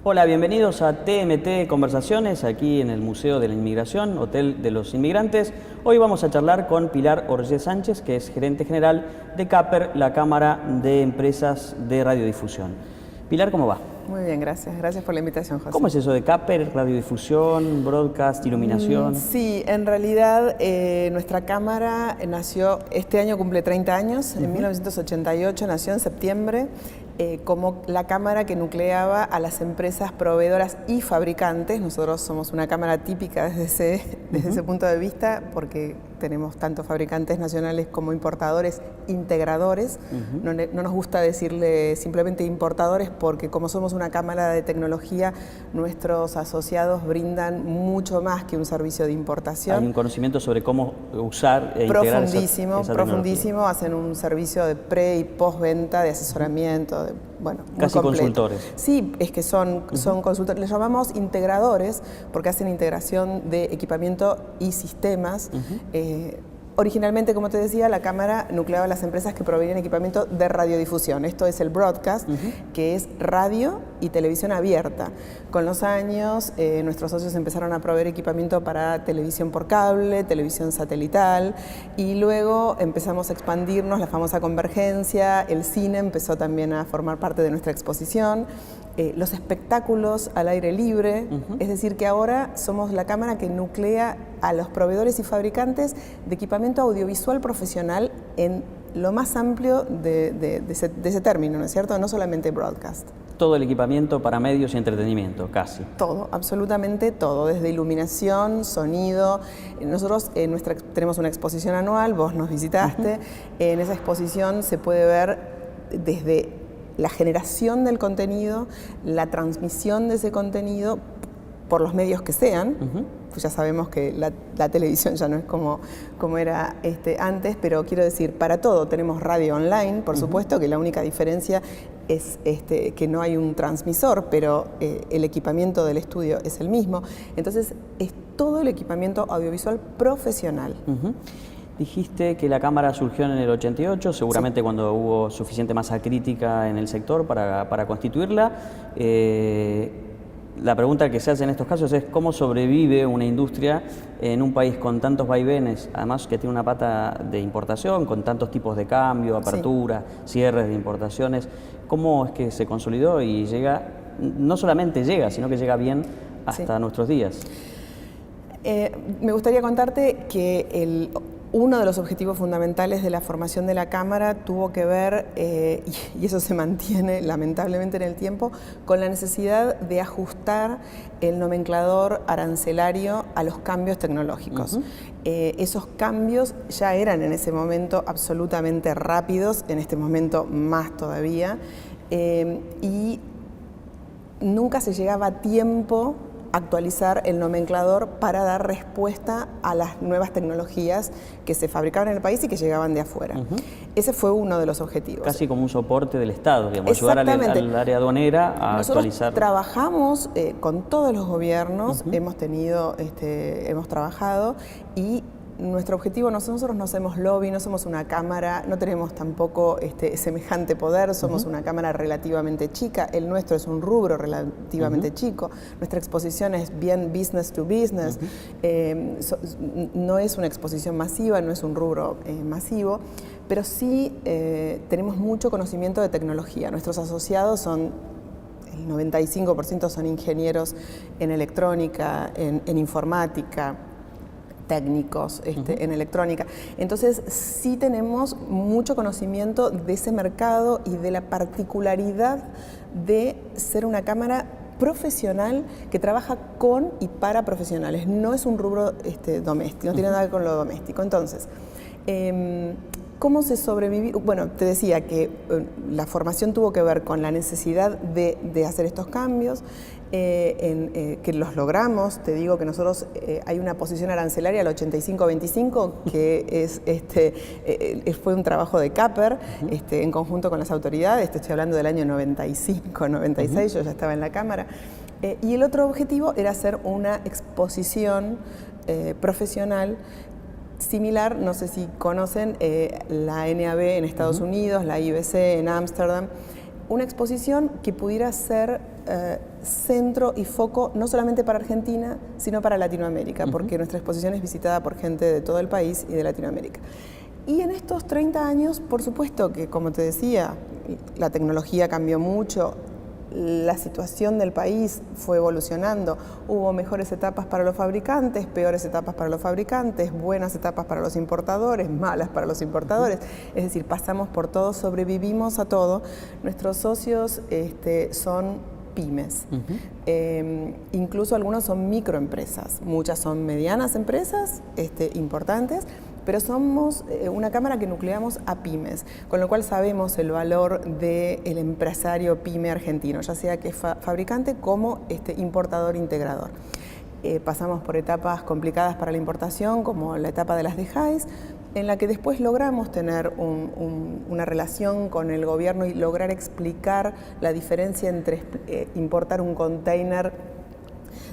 Hola, bienvenidos a TMT Conversaciones, aquí en el Museo de la Inmigración, Hotel de los Inmigrantes. Hoy vamos a charlar con Pilar Orgé Sánchez, que es gerente general de CAPER, la Cámara de Empresas de Radiodifusión. Pilar, ¿cómo va? Muy bien, gracias. Gracias por la invitación, José. ¿Cómo es eso de CAPER, radiodifusión, broadcast, iluminación? Sí, en realidad nuestra cámara nació, este año cumple 30 años, en 1988 nació en septiembre, como la cámara que nucleaba a las empresas proveedoras y fabricantes. Nosotros somos una cámara típica desde ese punto de vista, porque tenemos tanto fabricantes nacionales como importadores, integradores. No nos gusta decirle simplemente importadores, porque como somos una cámara de tecnología, nuestros asociados brindan mucho más que un servicio de importación. Hay un conocimiento sobre cómo usar e integrar esa profundísimo. Hacen un servicio de pre y postventa, de asesoramiento, bueno, casi consultores. Sí, es que son consultores. Les llamamos integradores porque hacen integración de equipamiento y sistemas. Originalmente, como te decía, la cámara nucleaba a las empresas que proveían equipamiento de radiodifusión. Esto es el broadcast, que es radio y televisión abierta. Con los años, nuestros socios empezaron a proveer equipamiento para televisión por cable, televisión satelital, y luego empezamos a expandirnos, la famosa convergencia. El cine empezó también a formar parte de nuestra exposición. Los espectáculos al aire libre, es decir, que ahora somos la cámara que nuclea a los proveedores y fabricantes de equipamiento audiovisual profesional en lo más amplio de ese término, ¿no es cierto? No solamente broadcast. Todo el equipamiento para medios y entretenimiento, casi. Todo, absolutamente todo, desde iluminación, sonido. Nosotros tenemos una exposición anual, vos nos visitaste. En esa exposición se puede ver desde la generación del contenido, la transmisión de ese contenido por los medios que sean. Pues ya sabemos que la televisión ya no es como era antes, pero quiero decir, para todo tenemos radio online, por supuesto, que la única diferencia es que no hay un transmisor, pero el equipamiento del estudio es el mismo. Entonces, es todo el equipamiento audiovisual profesional. Dijiste que la cámara surgió en el 88, seguramente sí, cuando hubo suficiente masa crítica en el sector para constituirla. La pregunta que se hace en estos casos es cómo sobrevive una industria en un país con tantos vaivenes, además que tiene una pata de importación, con tantos tipos de cambio, apertura, cierres de importaciones. ¿Cómo es que se consolidó y llega, no solamente llega, sino que llega bien hasta nuestros días? Me gustaría contarte que uno de los objetivos fundamentales de la formación de la Cámara tuvo que ver, y eso se mantiene lamentablemente en el tiempo, con la necesidad de ajustar el nomenclador arancelario a los cambios tecnológicos. Esos cambios ya eran en ese momento absolutamente rápidos, en este momento más todavía, y nunca se llegaba a tiempo actualizar el nomenclador para dar respuesta a las nuevas tecnologías que se fabricaban en el país y que llegaban de afuera. Ese fue uno de los objetivos. Casi como un soporte del Estado, digamos, ayudar al área aduanera a actualizar. Nosotros trabajamos con todos los gobiernos, hemos trabajado, y nuestro objetivo, nosotros no hacemos lobby, no somos una cámara, no tenemos tampoco semejante poder, somos una cámara relativamente chica, el nuestro es un rubro relativamente chico, nuestra exposición es bien business to business, no es una exposición masiva, no es un rubro masivo, pero sí tenemos mucho conocimiento de tecnología. Nuestros asociados son, el 95% son ingenieros en electrónica, en informática, técnicos en electrónica. Entonces sí tenemos mucho conocimiento de ese mercado y de la particularidad de ser una cámara profesional que trabaja con y para profesionales. No es un rubro doméstico, no tiene nada que ver con lo doméstico. Entonces, ¿cómo se sobrevivió? Bueno, te decía que la formación tuvo que ver con la necesidad de hacer estos cambios, que los logramos. Te digo que nosotros hay una posición arancelaria al 85-25 que fue un trabajo de CAPER en conjunto con las autoridades. Te estoy hablando del año 95-96, yo ya estaba en la Cámara. Y el otro objetivo era hacer una exposición profesional similar, no sé si conocen, la NAB en Estados Unidos, la IBC en Ámsterdam. una exposición que pudiera ser centro y foco no solamente para Argentina, sino para Latinoamérica, porque nuestra exposición es visitada por gente de todo el país y de Latinoamérica. Y en estos 30 años, por supuesto que, como te decía, la tecnología cambió mucho, la situación del país fue evolucionando, hubo mejores etapas para los fabricantes, peores etapas para los fabricantes, buenas etapas para los importadores, malas para los importadores, es decir, pasamos por todo, sobrevivimos a todo. Nuestros socios son pymes, incluso algunos son microempresas, muchas son medianas empresas importantes, pero somos una cámara que nucleamos a pymes, con lo cual sabemos el valor del empresario pyme argentino, ya sea que es fabricante como importador integrador. Pasamos por etapas complicadas para la importación, como la etapa de las dejáis, en la que después logramos tener una relación con el gobierno y lograr explicar la diferencia entre importar un container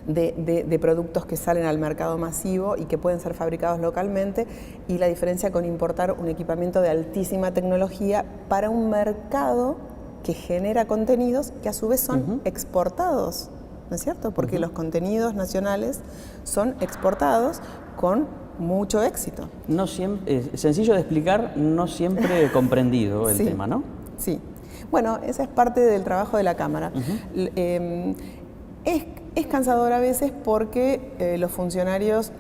de productos que salen al mercado masivo y que pueden ser fabricados localmente, y la diferencia con importar un equipamiento de altísima tecnología para un mercado que genera contenidos que a su vez son exportados, ¿no es cierto? Porque los contenidos nacionales son exportados con mucho éxito. No siempre, sencillo de explicar, no siempre comprendido el tema, ¿no? Sí. Bueno, esa es parte del trabajo de la Cámara. Es cansador a veces porque los funcionarios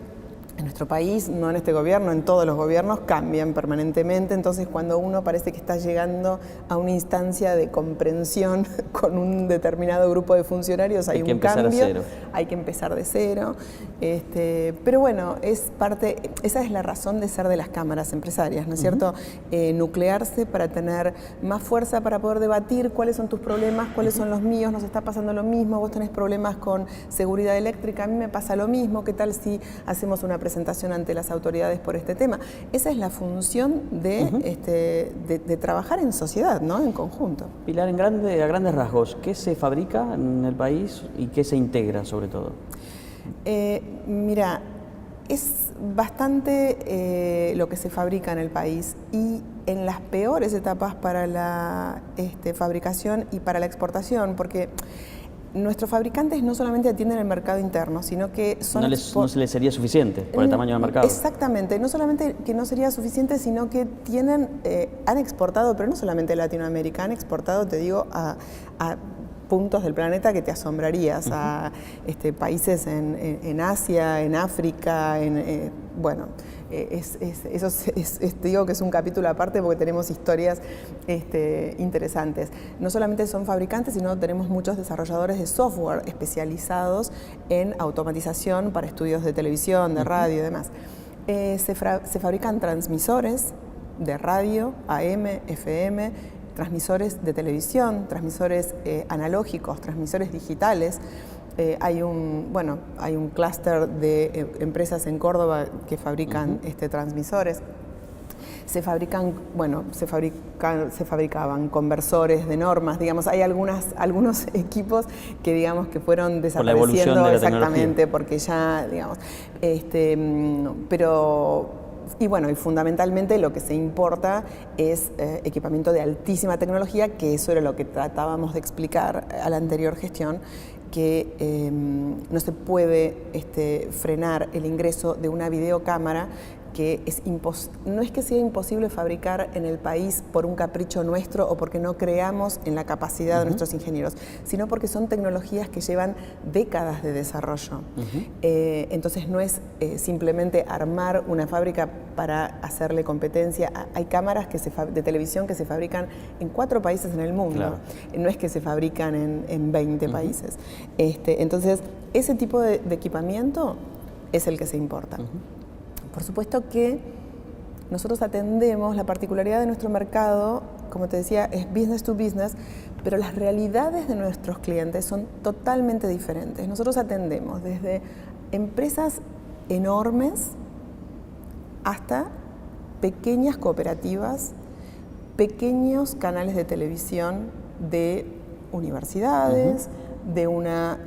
en nuestro país, no en este gobierno, en todos los gobiernos, cambian permanentemente. Entonces, cuando uno parece que está llegando a una instancia de comprensión con un determinado grupo de funcionarios, hay un cambio, hay que empezar de cero. Pero bueno, esa es la razón de ser de las cámaras empresarias, ¿no es cierto? Nuclearse para tener más fuerza para poder debatir cuáles son tus problemas, cuáles son los míos, nos está pasando lo mismo, vos tenés problemas con seguridad eléctrica, a mí me pasa lo mismo, ¿qué tal si hacemos una presentación ante las autoridades por este tema? Esa es la función de trabajar en sociedad, ¿no? En conjunto. Pilar, a grandes rasgos, ¿qué se fabrica en el país y qué se integra sobre todo? Mira, es bastante lo que se fabrica en el país, y en las peores etapas para la fabricación y para la exportación, porque nuestros fabricantes no solamente atienden el mercado interno, sino que son... No se les sería suficiente por el tamaño del mercado. Exactamente, no solamente que no sería suficiente, sino que han exportado, pero no solamente a Latinoamérica, han exportado, te digo, a puntos del planeta que te asombrarías, a países en Asia, en África, bueno... te digo que es un capítulo aparte porque tenemos historias interesantes. No solamente son fabricantes, sino tenemos muchos desarrolladores de software especializados en automatización para estudios de televisión, de radio y demás. Se fabrican transmisores de radio, AM, FM, transmisores de televisión, transmisores analógicos, transmisores digitales. Hay un clúster de empresas en Córdoba que fabrican transmisores. Se fabricaban conversores de normas, digamos, hay algunos equipos que digamos que fueron desapareciendo exactamente porque ya, digamos, y fundamentalmente lo que se importa es equipamiento de altísima tecnología, que eso era lo que tratábamos de explicar a la anterior gestión, que no se puede frenar el ingreso de una videocámara que no es que sea imposible fabricar en el país por un capricho nuestro o porque no creamos en la capacidad de nuestros ingenieros, sino porque son tecnologías que llevan décadas de desarrollo. Entonces no es simplemente armar una fábrica para hacerle competencia. Hay cámaras de televisión que se fabrican en 4 países en el mundo, claro. No es que se fabrican en 20 países. Entonces ese tipo de equipamiento es el que se importa. Por supuesto que nosotros atendemos, la particularidad de nuestro mercado, como te decía, es business to business, pero las realidades de nuestros clientes son totalmente diferentes. Nosotros atendemos desde empresas enormes hasta pequeñas cooperativas, pequeños canales de televisión de universidades, de una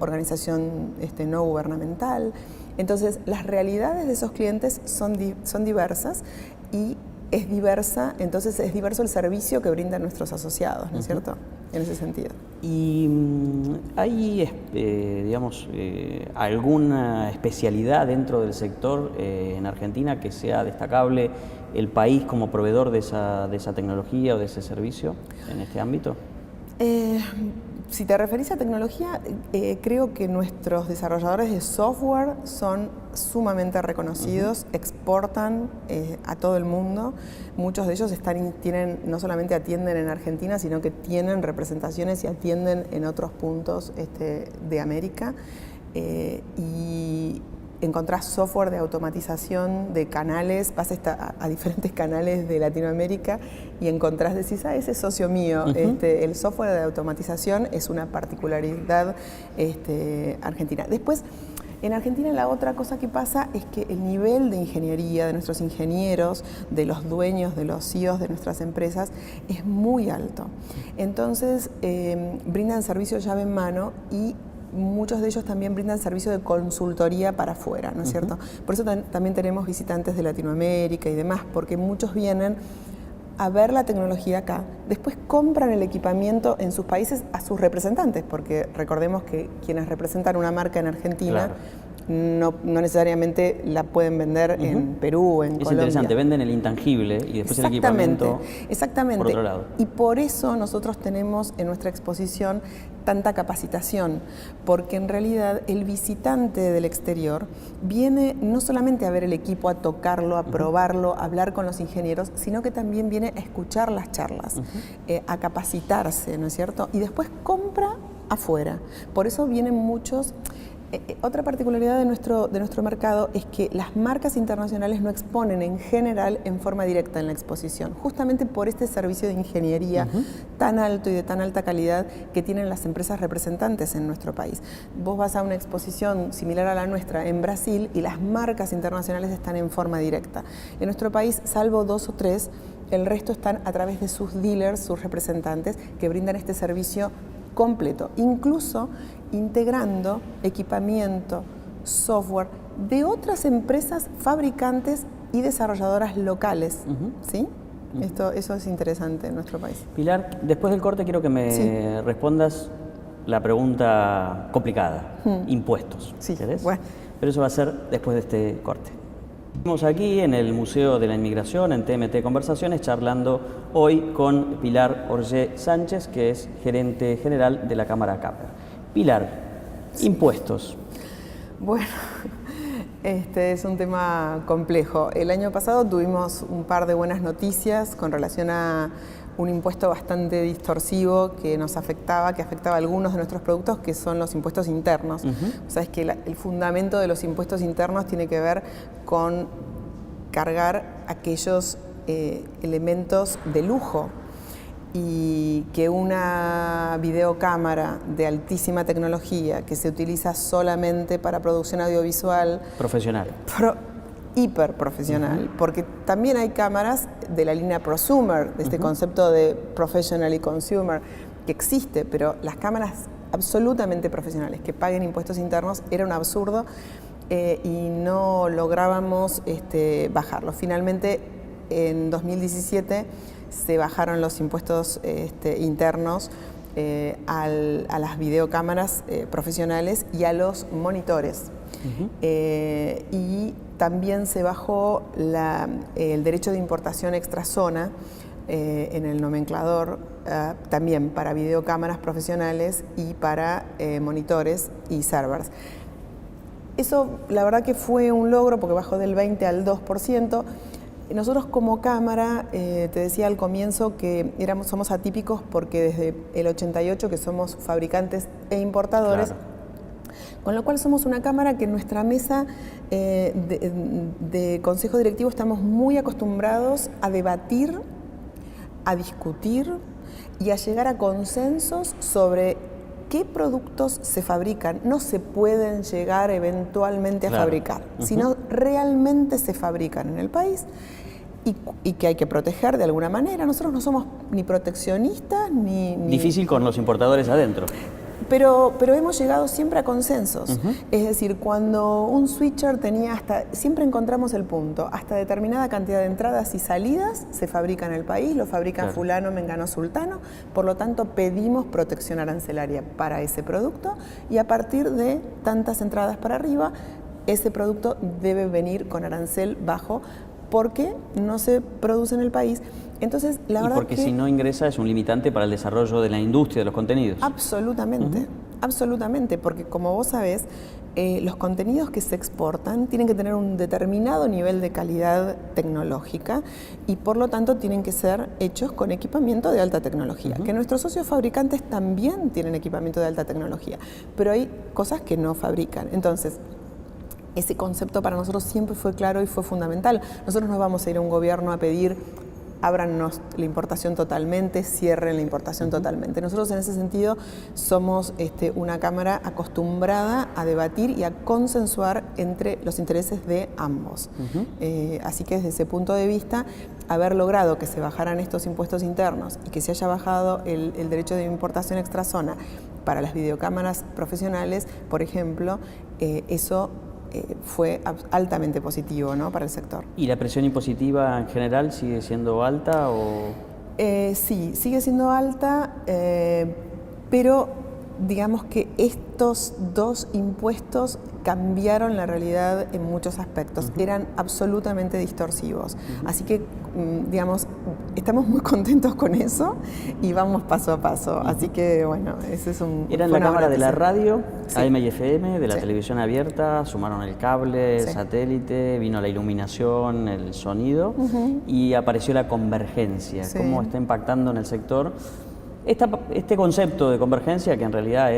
organización no gubernamental. Entonces, las realidades de esos clientes son diversas y es diversa, entonces es diverso el servicio que brindan nuestros asociados, ¿no es cierto? En ese sentido. ¿Y hay, digamos, alguna especialidad dentro del sector en Argentina que sea destacable el país como proveedor de esa tecnología o de ese servicio en este ámbito? Si te referís a tecnología, creo que nuestros desarrolladores de software son sumamente reconocidos, exportan a todo el mundo. Muchos de ellos no solamente atienden en Argentina, sino que tienen representaciones y atienden en otros puntos de América. Y encontrás software de automatización de canales, vas a diferentes canales de Latinoamérica y encontrás, decís, ese es socio mío. El software de automatización es una particularidad argentina. Después, en Argentina la otra cosa que pasa es que el nivel de ingeniería de nuestros ingenieros, de los dueños, de los CEOs de nuestras empresas, es muy alto. Entonces, brindan servicio llave en mano y muchos de ellos también brindan servicio de consultoría para afuera, ¿no es cierto? Por eso también tenemos visitantes de Latinoamérica y demás, porque muchos vienen a ver la tecnología acá, después compran el equipamiento en sus países a sus representantes, porque recordemos que quienes representan una marca en Argentina no necesariamente la pueden vender en Perú, en Colombia. Es interesante, venden el intangible y después el equipamiento por otro lado. Y por eso nosotros tenemos en nuestra exposición tanta capacitación, porque en realidad el visitante del exterior viene no solamente a ver el equipo, a tocarlo, a probarlo, a hablar con los ingenieros, sino que también viene a escuchar las charlas, a capacitarse, ¿no es cierto? Y después compra afuera. Por eso vienen muchos. Otra particularidad de nuestro mercado es que las marcas internacionales no exponen en general en forma directa en la exposición, justamente por este servicio de ingeniería tan alto y de tan alta calidad que tienen las empresas representantes en nuestro país. Vos vas a una exposición similar a la nuestra en Brasil y las marcas internacionales están en forma directa. En nuestro país, salvo 2 o 3, el resto están a través de sus dealers, sus representantes, que brindan este servicio completo, incluso integrando equipamiento, software de otras empresas fabricantes y desarrolladoras locales. ¿Sí? Eso es interesante en nuestro país. Pilar, después del corte quiero que me respondas la pregunta complicada, impuestos. Sí, ¿Querés? bueno. Pero eso va a ser después de este corte. Estamos aquí en el Museo de la Inmigración, en TMT Conversaciones, charlando hoy con Pilar Orgé Sánchez, que es gerente general de la Cámara CAPER. Pilar, impuestos. Bueno, este es un tema complejo. El año pasado tuvimos un par de buenas noticias con relación a un impuesto bastante distorsivo que afectaba a algunos de nuestros productos, que son los impuestos internos. Sabes que el fundamento de los impuestos internos tiene que ver con cargar aquellos elementos de lujo, y que una videocámara de altísima tecnología que se utiliza solamente para producción audiovisual profesional, hiper profesional, porque también hay cámaras de la línea prosumer, de este concepto de professional y consumer que existe, pero las cámaras absolutamente profesionales que paguen impuestos internos era un absurdo y no lográbamos bajarlo. Finalmente, en 2017 se bajaron los impuestos internos a las videocámaras profesionales y a los monitores. Y también se bajó el derecho de importación extrazona en el nomenclador, también para videocámaras profesionales y para monitores y servers. Eso la verdad que fue un logro porque bajó del 20 al 2%. Nosotros como Cámara, te decía al comienzo que somos atípicos porque desde el 88 que somos fabricantes e importadores, con lo cual somos una Cámara que en nuestra mesa de consejo directivo estamos muy acostumbrados a debatir, a discutir y a llegar a consensos sobre qué productos se fabrican. No se pueden llegar eventualmente a fabricar, sino realmente se fabrican en el país y que hay que proteger de alguna manera. Nosotros no somos ni proteccionistas ni... Difícil con los importadores adentro. pero hemos llegado siempre a consensos. Es decir, cuando un switcher tenía siempre encontramos el punto, hasta determinada cantidad de entradas y salidas se fabrica en el país, lo fabrica fulano, mengano, sultano, por lo tanto pedimos protección arancelaria para ese producto y a partir de tantas entradas para arriba, ese producto debe venir con arancel bajo porque no se produce en el país. Entonces, la verdad porque si no ingresa es un limitante para el desarrollo de la industria de los contenidos. Absolutamente, absolutamente, porque como vos sabés, los contenidos que se exportan tienen que tener un determinado nivel de calidad tecnológica y por lo tanto tienen que ser hechos con equipamiento de alta tecnología. Que nuestros socios fabricantes también tienen equipamiento de alta tecnología, pero hay cosas que no fabrican. Entonces, ese concepto para nosotros siempre fue claro y fue fundamental. Nosotros no vamos a ir a un gobierno a pedir ábrannos la importación totalmente, cierren la importación totalmente. Nosotros en ese sentido somos una Cámara acostumbrada a debatir y a consensuar entre los intereses de ambos. Así que desde ese punto de vista, haber logrado que se bajaran estos impuestos internos y que se haya bajado el derecho de importación extrazona para las videocámaras profesionales, por ejemplo, eso fue altamente positivo, ¿no?, para el sector. ¿Y la presión impositiva en general sigue siendo alta o...? Sí, sigue siendo alta, pero digamos que estos dos impuestos cambiaron la realidad en muchos aspectos, eran absolutamente distorsivos. Así que, digamos, estamos muy contentos con eso y vamos paso a paso. Así que, bueno, ese es un... Eran la cámara de la radio, sí. AM y FM, de la televisión abierta, sumaron el cable, el satélite, vino la iluminación, el sonido y apareció la convergencia. ¿Cómo está impactando en el sector este concepto de convergencia, que en realidad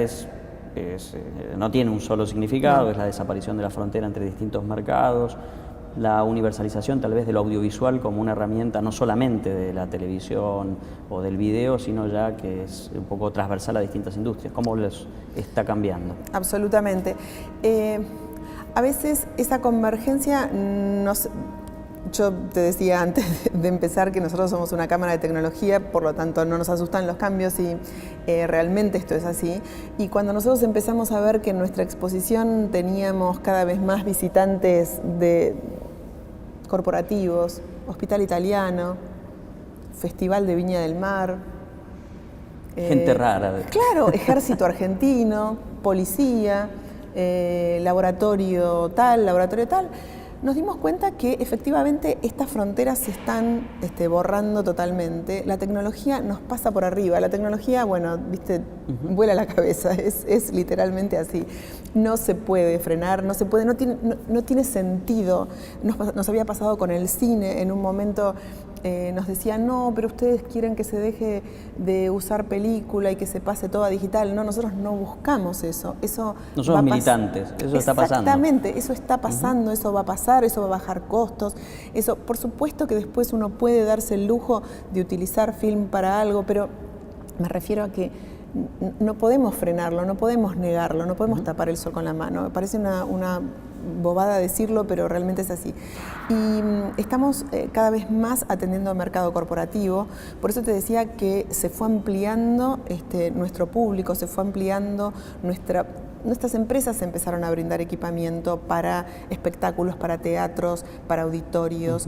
no tiene un solo significado, es la desaparición de la frontera entre distintos mercados, la universalización tal vez de lo audiovisual como una herramienta no solamente de la televisión o del video, sino ya que es un poco transversal a distintas industrias? ¿Cómo les está cambiando? Absolutamente. A veces esa convergencia yo te decía antes de empezar que nosotros somos una cámara de tecnología, por lo tanto no nos asustan los cambios y realmente esto es así. Y cuando nosotros empezamos a ver que en nuestra exposición teníamos cada vez más visitantes de corporativos, Hospital Italiano, Festival de Viña del Mar. Gente rara. Claro, Ejército Argentino, Policía, laboratorio tal, nos dimos cuenta que efectivamente estas fronteras se están borrando totalmente. La tecnología nos pasa por arriba. La tecnología, bueno, viste, vuela la cabeza, es literalmente así. No se puede frenar, no tiene sentido. Nos había pasado con el cine, en un momento nos decían, no, pero ustedes quieren que se deje de usar película y que se pase todo a digital. No, nosotros no buscamos eso. No somos militantes, eso está pasando. Exactamente, eso está pasando, eso va a pasar, eso va a bajar costos. Eso, por supuesto que después uno puede darse el lujo de utilizar film para algo, pero me refiero a que no podemos frenarlo, no podemos negarlo, no podemos tapar el sol con la mano. Me parece una bobada decirlo, pero realmente es así. Y estamos cada vez más atendiendo al mercado corporativo, por eso te decía que se fue ampliando nuestro público, se fue ampliando nuestras empresas empezaron a brindar equipamiento para espectáculos, para teatros, para auditorios,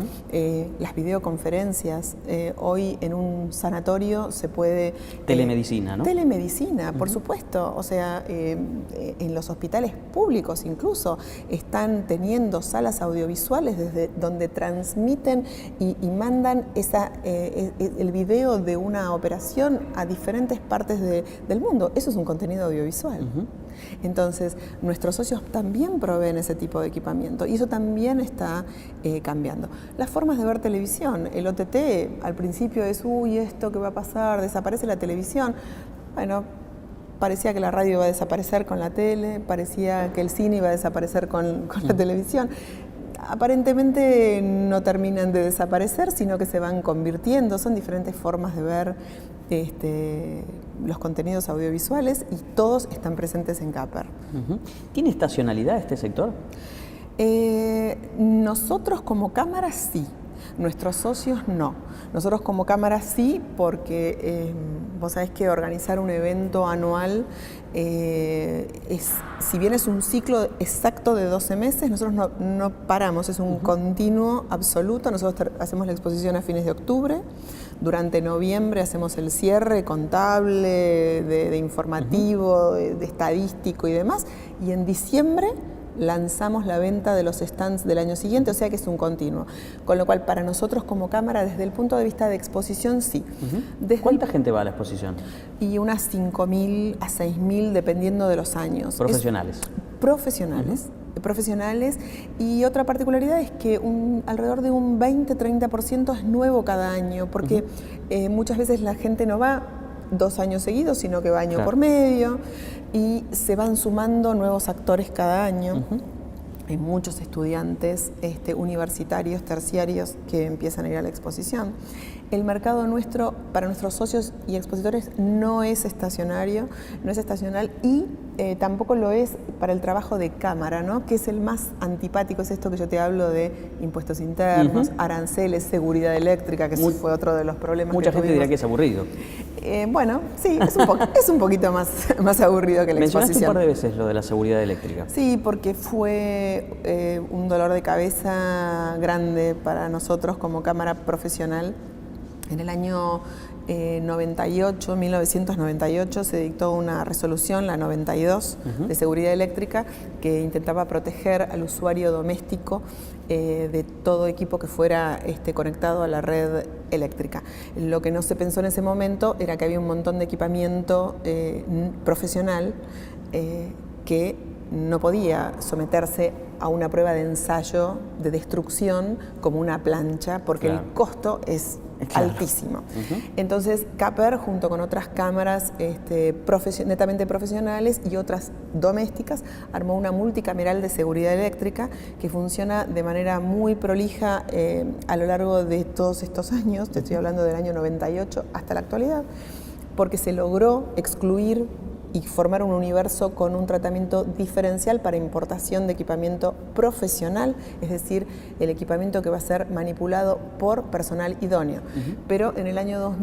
las videoconferencias. Hoy en un sanatorio se puede... Telemedicina, ¿no? Telemedicina, por supuesto. O sea, en los hospitales públicos incluso están teniendo salas audiovisuales desde donde transmiten y mandan el video de una operación a diferentes partes del mundo. Eso es un contenido audiovisual. Entonces, nuestros socios también proveen ese tipo de equipamiento y eso también está cambiando. Las formas de ver televisión, el OTT al principio es, uy, esto qué va a pasar, desaparece la televisión. Bueno, parecía que la radio iba a desaparecer con la tele, parecía que el cine iba a desaparecer con la televisión. Aparentemente no terminan de desaparecer, sino que se van convirtiendo, son diferentes formas de ver los contenidos audiovisuales y todos están presentes en Caper. ¿Tiene estacionalidad este sector? Nosotros como cámara sí, nuestros socios no. Nosotros como cámara sí, porque vos sabés que organizar un evento anual, si bien es un ciclo exacto de 12 meses, nosotros no paramos, es un continuo absoluto. Nosotros hacemos la exposición a fines de octubre, durante noviembre hacemos el cierre contable, de informativo, de estadístico y demás, y en diciembre lanzamos la venta de los stands del año siguiente, o sea que es un continuo. Con lo cual, para nosotros como cámara, desde el punto de vista de exposición, sí. ¿Cuánta gente va a la exposición? Y unas 5.000 a 6.000, dependiendo de los años. ¿Profesionales? Profesionales. Profesionales, y otra particularidad es que alrededor de un 20-30% es nuevo cada año, porque muchas veces la gente no va 2 años seguidos, sino que va año por medio, y se van sumando nuevos actores cada año. Hay muchos estudiantes universitarios, terciarios, que empiezan a ir a la exposición. El mercado nuestro, para nuestros socios y expositores, no es estacionario, no es estacional, y tampoco lo es para el trabajo de cámara, ¿no? Que es el más antipático, es esto que yo te hablo de impuestos internos, aranceles, seguridad eléctrica, que fue otro de los problemas Mucha que gente tuvimos. dirá que es aburrido. Bueno, sí, es un poquito más aburrido que la Mencionaste exposición. un par de veces lo de la seguridad eléctrica. Sí, porque fue un dolor de cabeza grande para nosotros como cámara profesional. En el año 1998, se dictó una resolución, la 92, de seguridad eléctrica, que intentaba proteger al usuario doméstico de todo equipo que fuera conectado a la red eléctrica. Lo que no se pensó en ese momento era que había un montón de equipamiento profesional que no podía someterse a una prueba de ensayo de destrucción como una plancha, porque el costo es altísimo. Entonces, CAPER, junto con otras cámaras netamente profesionales y otras domésticas, armó una multicameral de seguridad eléctrica que funciona de manera muy prolija a lo largo de todos estos años, te estoy hablando del año 98 hasta la actualidad, porque se logró excluir y formar un universo con un tratamiento diferencial para importación de equipamiento profesional, es decir, el equipamiento que va a ser manipulado por personal idóneo. Pero en el año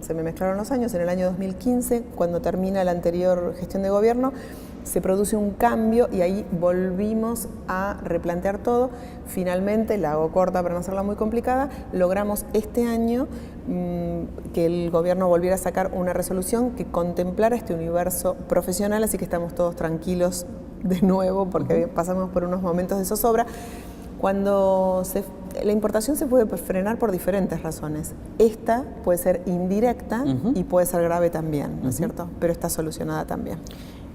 se me mezclaron los años, en el año 2015, cuando termina la anterior gestión de gobierno, se produce un cambio y ahí volvimos a replantear todo. Finalmente, la hago corta para no hacerla muy complicada, logramos este año que el gobierno volviera a sacar una resolución que contemplara este universo profesional, así que estamos todos tranquilos de nuevo porque pasamos por unos momentos de zozobra. Cuando la importación se puede frenar por diferentes razones. Esta puede ser indirecta y puede ser grave también, ¿no es cierto? Pero está solucionada también.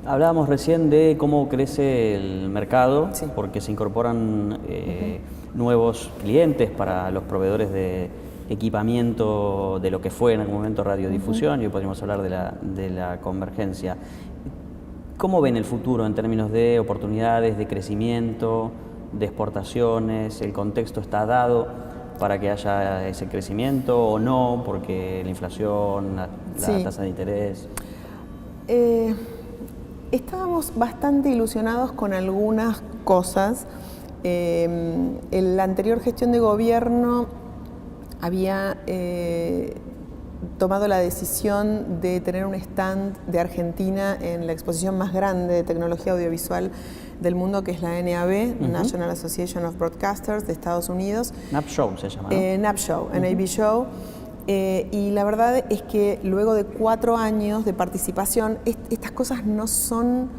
Hablábamos recién de cómo crece el mercado, porque se incorporan nuevos clientes para los proveedores de equipamiento de lo que fue en algún momento radiodifusión, y hoy podríamos hablar de la convergencia. ¿Cómo ven el futuro en términos de oportunidades, de crecimiento, de exportaciones? ¿El contexto está dado para que haya ese crecimiento o no? Porque la inflación, la tasa de interés... Estábamos bastante ilusionados con algunas cosas. En la anterior gestión de gobierno había tomado la decisión de tener un stand de Argentina en la exposición más grande de tecnología audiovisual del mundo, que es la NAB, National Association of Broadcasters de Estados Unidos. NAB Show se llama, ¿no? NAB Show, NAB Show. Y la verdad es que luego de 4 años de participación, estas cosas no son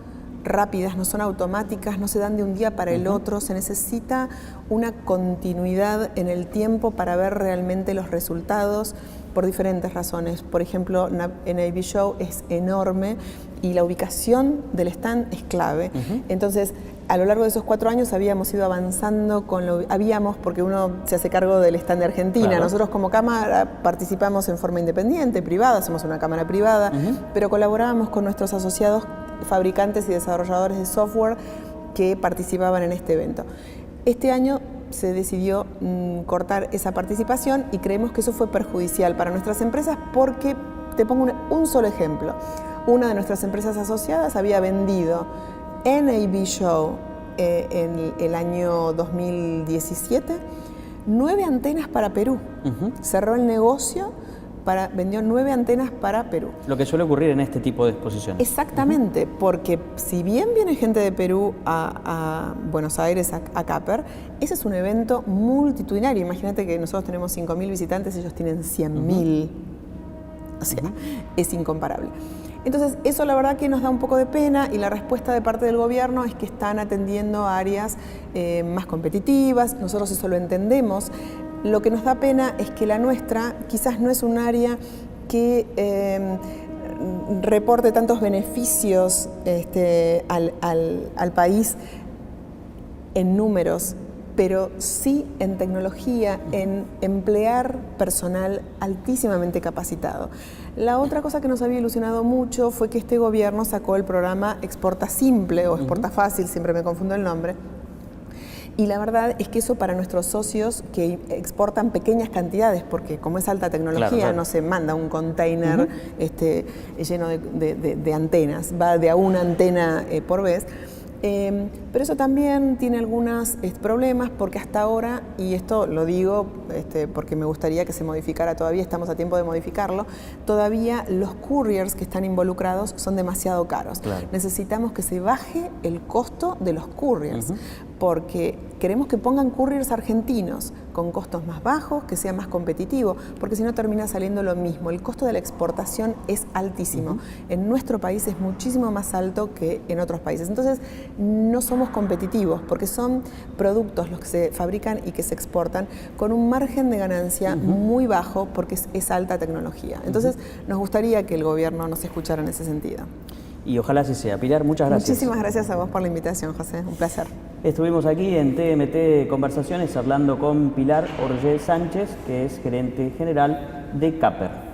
rápidas, no son automáticas, no se dan de un día para el otro, se necesita una continuidad en el tiempo para ver realmente los resultados por diferentes razones. Por ejemplo, NAB Show es enorme y la ubicación del stand es clave. Entonces, a lo largo de esos 4 años habíamos ido avanzando porque uno se hace cargo del stand de Argentina. Claro. Nosotros como cámara participamos en forma independiente, privada, somos una cámara privada, pero colaborábamos con nuestros asociados fabricantes y desarrolladores de software que participaban en este evento. Este año se decidió cortar esa participación y creemos que eso fue perjudicial para nuestras empresas porque, te pongo un solo ejemplo, una de nuestras empresas asociadas había vendido NAB Show en el año 2017 9 antenas para Perú. Cerró el negocio, vendió 9 antenas para Perú. Lo que suele ocurrir en este tipo de exposiciones. Exactamente, porque si bien viene gente de Perú a Buenos Aires, a Caper, ese es un evento multitudinario. Imagínate que nosotros tenemos 5.000 visitantes, ellos tienen 100.000. O sea, es incomparable. Entonces, eso la verdad que nos da un poco de pena, y la respuesta de parte del gobierno es que están atendiendo áreas más competitivas. Nosotros eso lo entendemos. Lo que nos da pena es que la nuestra quizás no es un área que reporte tantos beneficios al país en números, pero sí en tecnología, en emplear personal altísimamente capacitado. La otra cosa que nos había ilusionado mucho fue que este gobierno sacó el programa Exporta Simple o Exporta Fácil, siempre me confundo el nombre. Y la verdad es que eso para nuestros socios que exportan pequeñas cantidades, porque como es alta tecnología, claro. No se manda un container lleno de antenas, va de a una antena por vez. Pero eso también tiene algunos problemas, porque hasta ahora, y esto lo digo porque me gustaría que se modificara, todavía estamos a tiempo de modificarlo, todavía los couriers que están involucrados son demasiado caros. Claro. Necesitamos que se baje el costo de los couriers, porque queremos que pongan couriers argentinos con costos más bajos, que sea más competitivo, porque si no termina saliendo lo mismo. El costo de la exportación es altísimo. En nuestro país es muchísimo más alto que en otros países. Entonces, no somos competitivos, porque son productos los que se fabrican y que se exportan con un margen de ganancia muy bajo, porque es alta tecnología. Entonces, nos gustaría que el gobierno nos escuchara en ese sentido. Y ojalá así sea. Pilar, muchas gracias. Muchísimas gracias a vos por la invitación, José. Un placer. Estuvimos aquí en TMT Conversaciones hablando con Pilar Orgé Sánchez, que es gerente general de Caper.